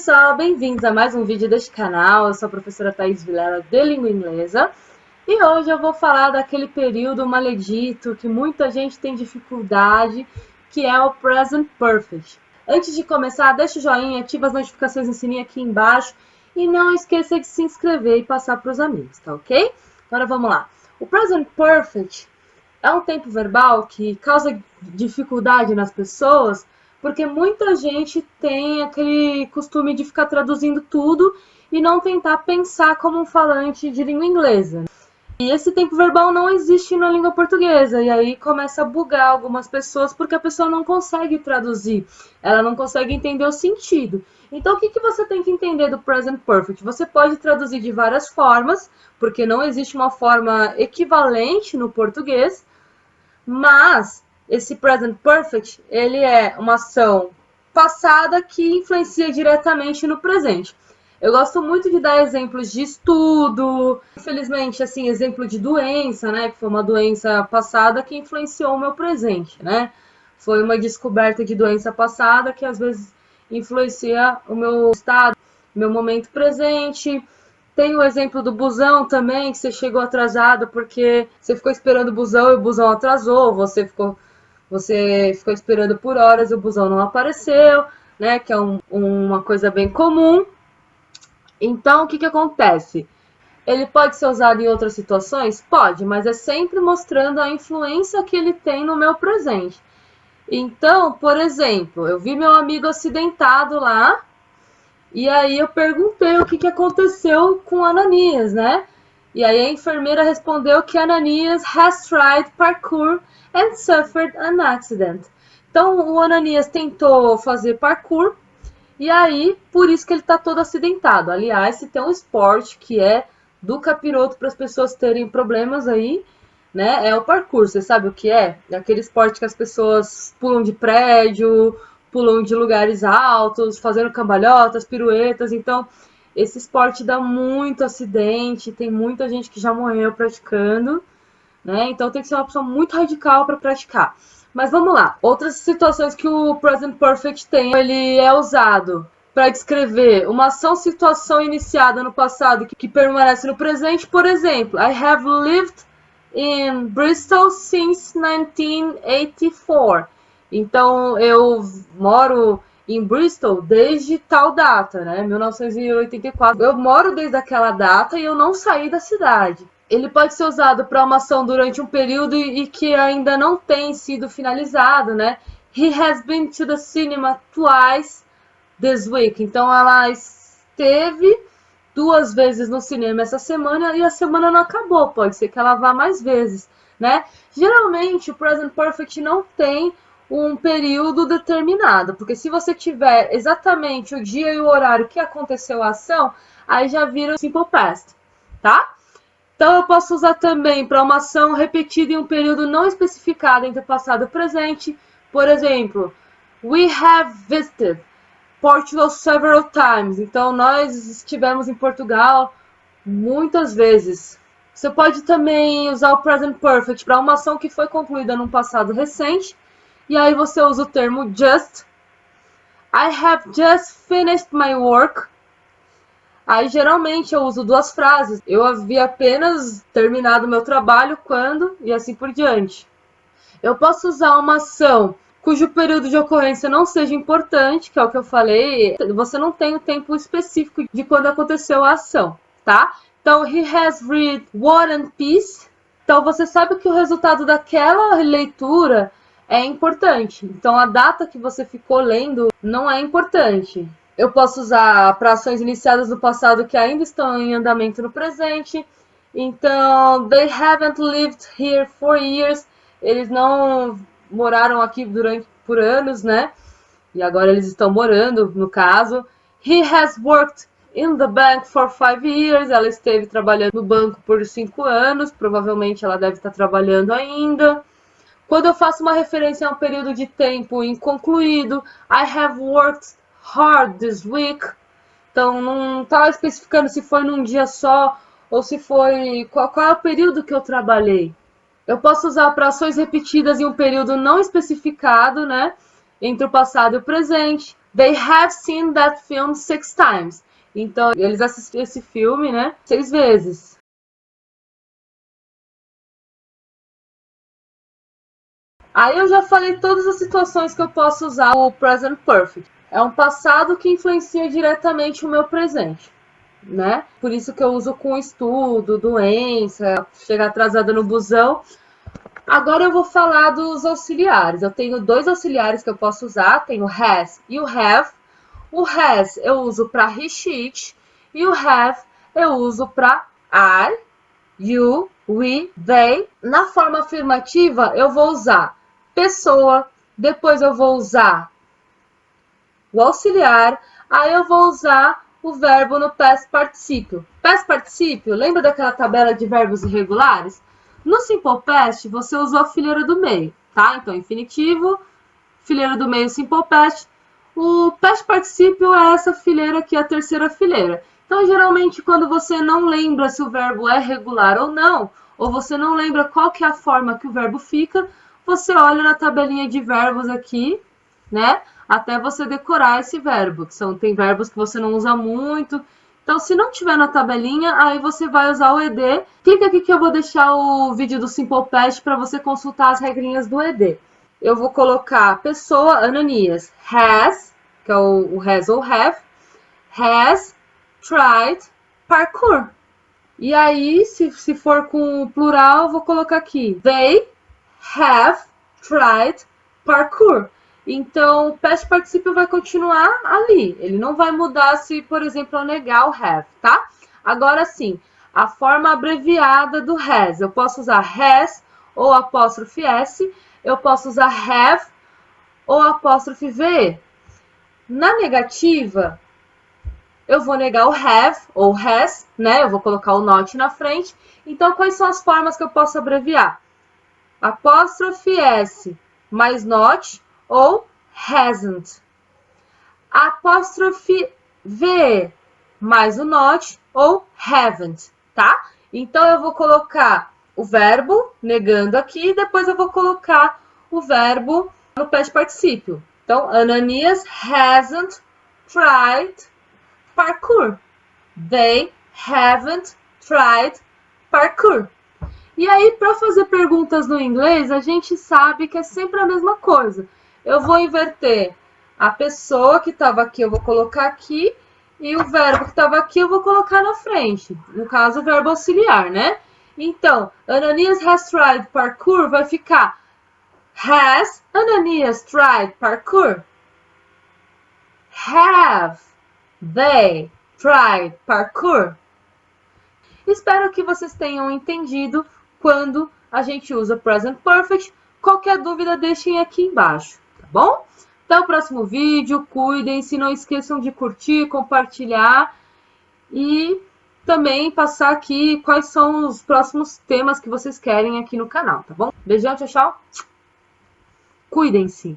pessoal, bem-vindos a mais um vídeo deste canal. Eu sou a professora Thaís Vilela de Língua Inglesa e hoje eu vou falar daquele período maledito que muita gente tem dificuldade, que é o Present Perfect. Antes de começar, deixa o joinha, ativa as notificações no sininho aqui embaixo e não esqueça de se inscrever e passar para os amigos, tá ok? Agora vamos lá. O Present Perfect é um tempo verbal que causa dificuldade nas pessoas porque muita gente tem aquele costume de ficar traduzindo tudo e não tentar pensar como um falante de língua inglesa. E esse tempo verbal não existe na língua portuguesa, e aí começa a bugar algumas pessoas porque a pessoa não consegue traduzir, ela não consegue entender o sentido. Então, o que você tem que entender do Present Perfect? Você pode traduzir de várias formas, porque não existe uma forma equivalente no português, mas esse Present Perfect, ele é uma ação passada que influencia diretamente no presente. Eu gosto muito de dar exemplos de estudo, infelizmente, assim, exemplo de doença, né, que foi uma doença passada que influenciou o meu presente, né? Foi uma descoberta de doença passada que às vezes influencia o meu estado, meu momento presente. Tem o exemplo do busão também, que você chegou atrasado porque você ficou esperando o busão e o busão atrasou, você ficou esperando por horas e o busão não apareceu, né? Que é uma coisa bem comum. Então, o que acontece? Ele pode ser usado em outras situações? Pode, mas é sempre mostrando a influência que ele tem no meu presente. Então, por exemplo, eu vi meu amigo acidentado lá, e aí eu perguntei o que aconteceu com Ananias, né? E aí a enfermeira respondeu que Ananias has tried parkour and suffered an accident. Então o Ananias tentou fazer parkour e aí por isso que ele está todo acidentado. Aliás, se tem um esporte que é do capiroto para as pessoas terem problemas aí, né? É o parkour. Você sabe o que é? É aquele esporte que as pessoas pulam de prédio, pulam de lugares altos, fazendo cambalhotas, piruetas. Então, esse esporte dá muito acidente, tem muita gente que já morreu praticando, né? Então, tem que ser uma pessoa muito radical para praticar. Mas vamos lá. Outras situações que o Present Perfect tem, ele é usado para descrever uma ação, situação iniciada no passado que permanece no presente. Por exemplo, I have lived in Bristol since 1984. Então, eu moro em Bristol desde tal data, né? 1984. Eu moro desde aquela data e eu não saí da cidade. Ele pode ser usado para uma ação durante um período e que ainda não tem sido finalizado, né? He has been to the cinema twice this week. Então, ela esteve 2 vezes no cinema essa semana e a semana não acabou. Pode ser que ela vá mais vezes, né? Geralmente, o Present Perfect não tem um período determinado, porque se você tiver exatamente o dia e o horário que aconteceu a ação, aí já vira o Simple Past, tá? Então, eu posso usar também para uma ação repetida em um período não especificado entre passado e presente. Por exemplo, we have visited Portugal several times. Então, nós estivemos em Portugal muitas vezes. Você pode também usar o Present Perfect para uma ação que foi concluída num passado recente. E aí você usa o termo just. I have just finished my work. Aí, geralmente, eu uso 2 frases. Eu havia apenas terminado meu trabalho quando, e assim por diante. Eu posso usar uma ação cujo período de ocorrência não seja importante, que é o que eu falei, você não tem o tempo específico de quando aconteceu a ação, tá? Então, he has read War and Peace. Então, você sabe que o resultado daquela leitura é importante. Então, a data que você ficou lendo não é importante. Eu posso usar para ações iniciadas no passado que ainda estão em andamento no presente. Então, they haven't lived here for years. Eles não moraram aqui por anos, né? E agora eles estão morando, no caso. He has worked in the bank for 5 years. Ela esteve trabalhando no banco por 5 anos. Provavelmente ela deve estar trabalhando ainda. Quando eu faço uma referência a um período de tempo inconcluído, I have worked hard this week. Então, não está especificando se foi num dia só ou se foi... Qual é o período que eu trabalhei. Eu posso usar para ações repetidas em um período não especificado, né? Entre o passado e o presente. They have seen that film 6 times. Então, eles assistiram esse filme, né, 6 vezes. Aí eu já falei todas as situações que eu posso usar o present perfect. É um passado que influencia diretamente o meu presente, né? Por isso que eu uso com estudo, doença, chegar atrasada no busão. Agora eu vou falar dos auxiliares. Eu tenho 2 auxiliares que eu posso usar, tenho o has e o have. O has eu uso para he, she, it, e o have eu uso para I, you, we, they. Na forma afirmativa eu vou usar pessoa, depois eu vou usar o auxiliar, aí eu vou usar o verbo no past participio. Past participio, lembra daquela tabela de verbos irregulares? No simple past, você usou a fileira do meio, tá? Então, infinitivo, fileira do meio, simple past. O past participio é essa fileira aqui, a terceira fileira. Então, geralmente, quando você não lembra se o verbo é regular ou não, ou você não lembra qual que é a forma que o verbo fica, você olha na tabelinha de verbos aqui, né? Até você decorar esse verbo, que tem verbos que você não usa muito. Então, se não tiver na tabelinha, aí você vai usar o ED. Clica aqui que eu vou deixar o vídeo do Simple Past para você consultar as regrinhas do ED. Eu vou colocar pessoa, Ananias, has, que é o has ou has tried parkour. E aí, se for com o plural, eu vou colocar aqui, they have tried parkour. Então, o past participle vai continuar ali. Ele não vai mudar se, por exemplo, eu negar o have, tá? Agora sim, a forma abreviada do has. Eu posso usar has ou apóstrofe S. Eu posso usar have ou apóstrofe VE. Na negativa, eu vou negar o have ou has, né? Eu vou colocar o not na frente. Então, quais são as formas que eu posso abreviar? Apóstrofe S mais not ou hasn't. Apóstrofe V mais o not ou haven't, tá? Então, eu vou colocar o verbo negando aqui e depois eu vou colocar o verbo no past participio. Então, Ananias hasn't tried parkour. They haven't tried parkour. E aí, para fazer perguntas no inglês, a gente sabe que é sempre a mesma coisa. Eu vou inverter a pessoa que estava aqui, eu vou colocar aqui, e o verbo que estava aqui, eu vou colocar na frente. No caso, o verbo auxiliar, né? Então, Ananias has tried parkour vai ficar has Ananias tried parkour? Have they tried parkour? Espero que vocês tenham entendido quando a gente usa present perfect. Qualquer dúvida, deixem aqui embaixo, tá bom? Até o próximo vídeo, cuidem-se, não esqueçam de curtir, compartilhar e também passar aqui quais são os próximos temas que vocês querem aqui no canal, tá bom? Beijão, tchau, tchau. Cuidem-se.